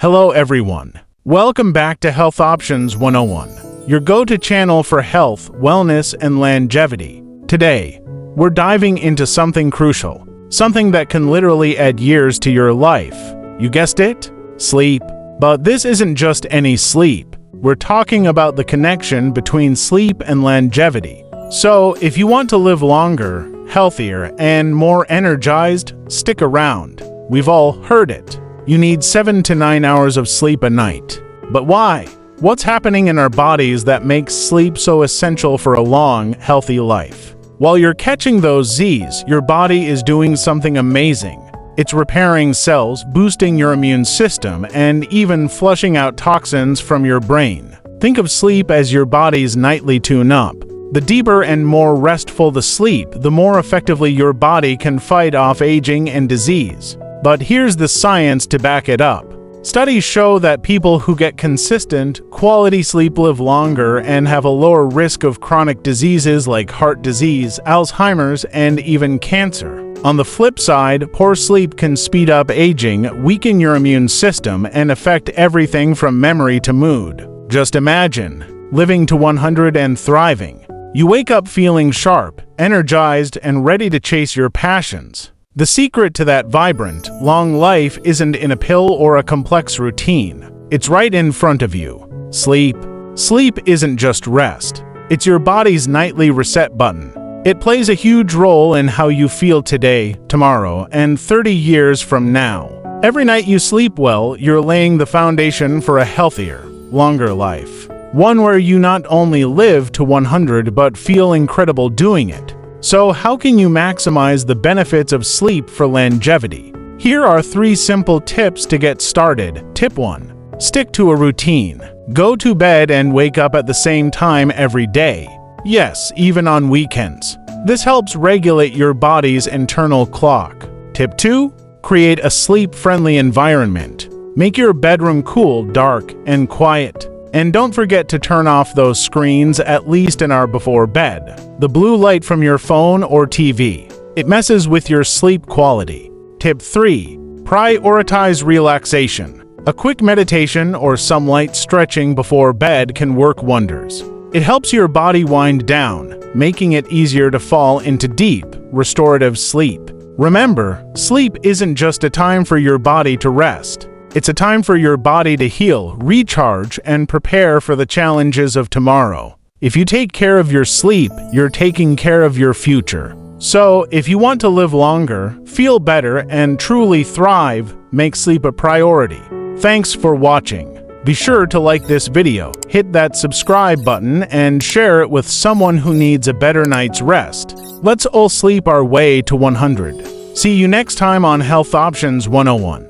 Hello everyone. Welcome back to Health Options 101, your go-to channel for health, wellness, and longevity. Today, we're diving into something crucial, something that can literally add years to your life. You guessed it? Sleep. But this isn't just any sleep. We're talking about the connection between sleep and longevity. So, if you want to live longer, healthier, and more energized, stick around. We've all heard it. You need 7 to 9 hours of sleep a night. But why? What's happening in our bodies that makes sleep so essential for a long, healthy life? While you're catching those Z's, your body is doing something amazing. It's repairing cells, boosting your immune system, and even flushing out toxins from your brain. Think of sleep as your body's nightly tune-up. The deeper and more restful the sleep, the more effectively your body can fight off aging and disease. But here's the science to back it up. Studies show that people who get consistent, quality sleep live longer and have a lower risk of chronic diseases like heart disease, Alzheimer's, and even cancer. On the flip side, poor sleep can speed up aging, weaken your immune system, and affect everything from memory to mood. Just imagine living to 100 and thriving. You wake up feeling sharp, energized, and ready to chase your passions. The secret to that vibrant, long life isn't in a pill or a complex routine. It's right in front of you. Sleep. Sleep isn't just rest. It's your body's nightly reset button. It plays a huge role in how you feel today, tomorrow, and 30 years from now. Every night you sleep well, you're laying the foundation for a healthier, longer life. One where you not only live to 100 but feel incredible doing it. So how can you maximize the benefits of sleep for longevity? Here are 3 simple tips to get started. Tip 1. Stick to a routine. Go to bed and wake up at the same time every day. Yes, even on weekends. This helps regulate your body's internal clock. Tip 2. Create a sleep-friendly environment. Make your bedroom cool, dark, and quiet. And don't forget to turn off those screens at least an hour before bed. The blue light from your phone or TV. It messes with your sleep quality. Tip 3. Prioritize relaxation. A quick meditation or some light stretching before bed can work wonders. It helps your body wind down, making it easier to fall into deep, restorative sleep. Remember, sleep isn't just a time for your body to rest. It's a time for your body to heal, recharge, and prepare for the challenges of tomorrow. If you take care of your sleep, you're taking care of your future. So, if you want to live longer, feel better, and truly thrive, make sleep a priority. Thanks for watching. Be sure to like this video, hit that subscribe button, and share it with someone who needs a better night's rest. Let's all sleep our way to 100. See you next time on Health Options 101.